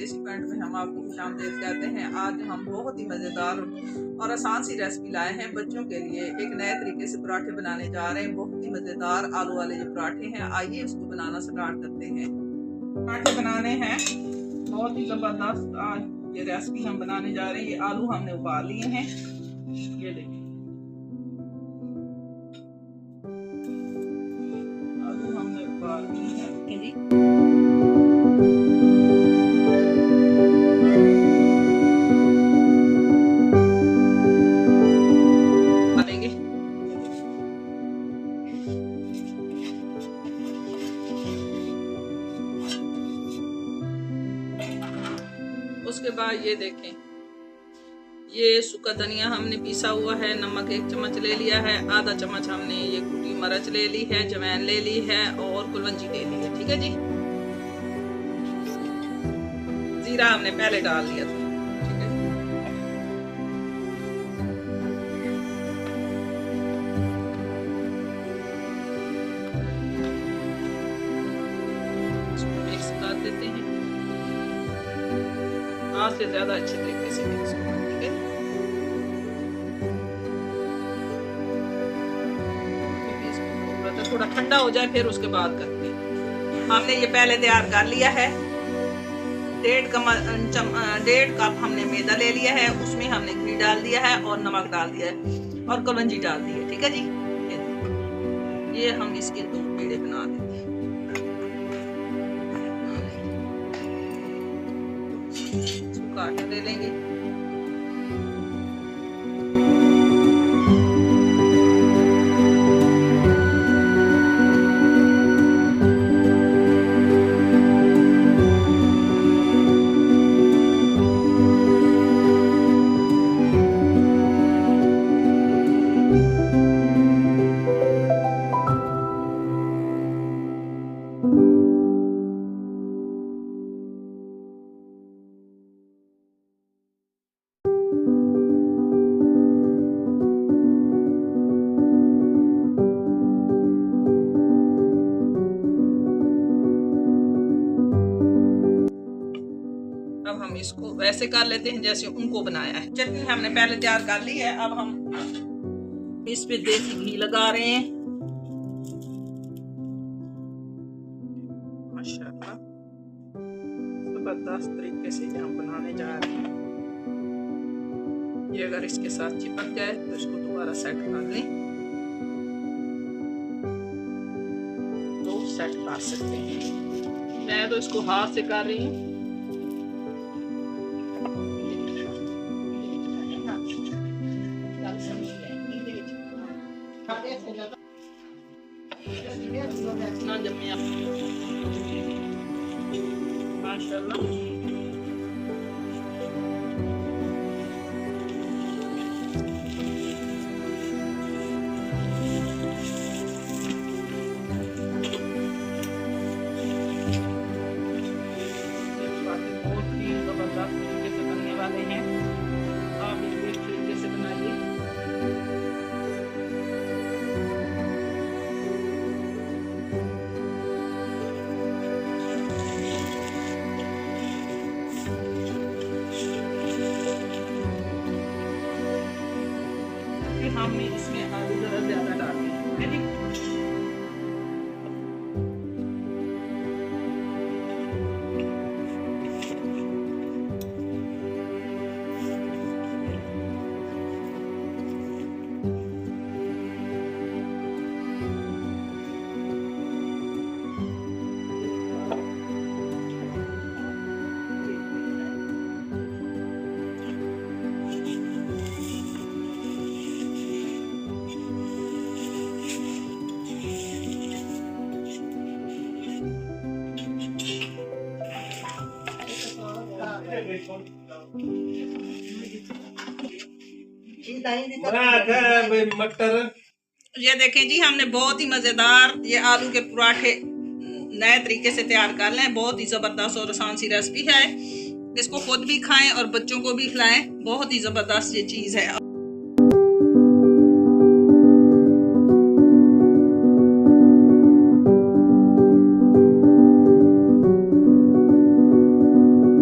देसी पॉइंट में हम आपको खुशामदीद कहते हैं। आज हम बहुत ही मज़ेदार और आसान सी रेसिपी लाए हैं बच्चों के लिए। एक नए तरीके से पराठे बनाने जा रहे हैं, बहुत ही मज़ेदार आलू वाले जो पराठे हैं। आइए उसको बनाना स्टार्ट करते हैं। पराठे बनाने हैं बहुत ही ज़बरदस्त। आज ये रेसिपी हम बनाने जा रहे हैं। ये आलू हमने उबाल लिए हैं, ये देखिए आलू हमने उबाल लिए हैं जी। उसके बाद ये देखें, ये सूखा धनिया हमने पीसा हुआ है, नमक 1 चम्मच ले लिया है, आधा चम्मच हमने ये कुटी मिर्च ले ली है, जवैन ले ली है और कुलवंजी ले ली है। ठीक है जी। जीरा हमने पहले डाल लिया था। ठीक है, इसको मिक्स कर देते हैं आज से ज्यादा अच्छे तरीके से मिक्स होगा। ठीक है, थोड़ा ठंडा हो जाए फिर उसके बाद करते हैं। हमने ये पहले तैयार कर लिया है। 1.5 कप हमने मैदा ले लिया है, उसमें हमने घी डाल दिया है और नमक डाल दिया है और कलवंजी डाल दी है। ठीक है जी। ये हम इसके 2 पेड़े बना देते हैं। आटा ले लेंगे। अब हम इसको वैसे कर लेते हैं जैसे उनको बनाया है। चटनी हमने पहले तैयार कर ली है। अब हम इस पे देसी घी लगा रहे हैं। माशाल्लाह जबरदस्त तरीके से हम बनाने जा रहे हैं। ये अगर इसके साथ चिपक जाए तो इसको दोबारा सेट कर लें, तो सेट कर सकते हैं। मैं तो इसको हाथ से कर रही हूँ। ना जमे माशाल्लाह। बहुत ही जबरदस्त तरीके से बनने वाले हैं। आप इसको इस तरीके से बनाइए। हमने इसमें आलू जरा ज्यादा डाले हैं। मटर ये देखें जी, हमने बहुत ही मजेदार ये आलू के पराठे नए तरीके से तैयार कर लें। बहुत ही जबरदस्त और आसान सी रेसिपी है। इसको खुद भी खाएं और बच्चों को भी खिलाएं। बहुत ही जबरदस्त ये चीज है।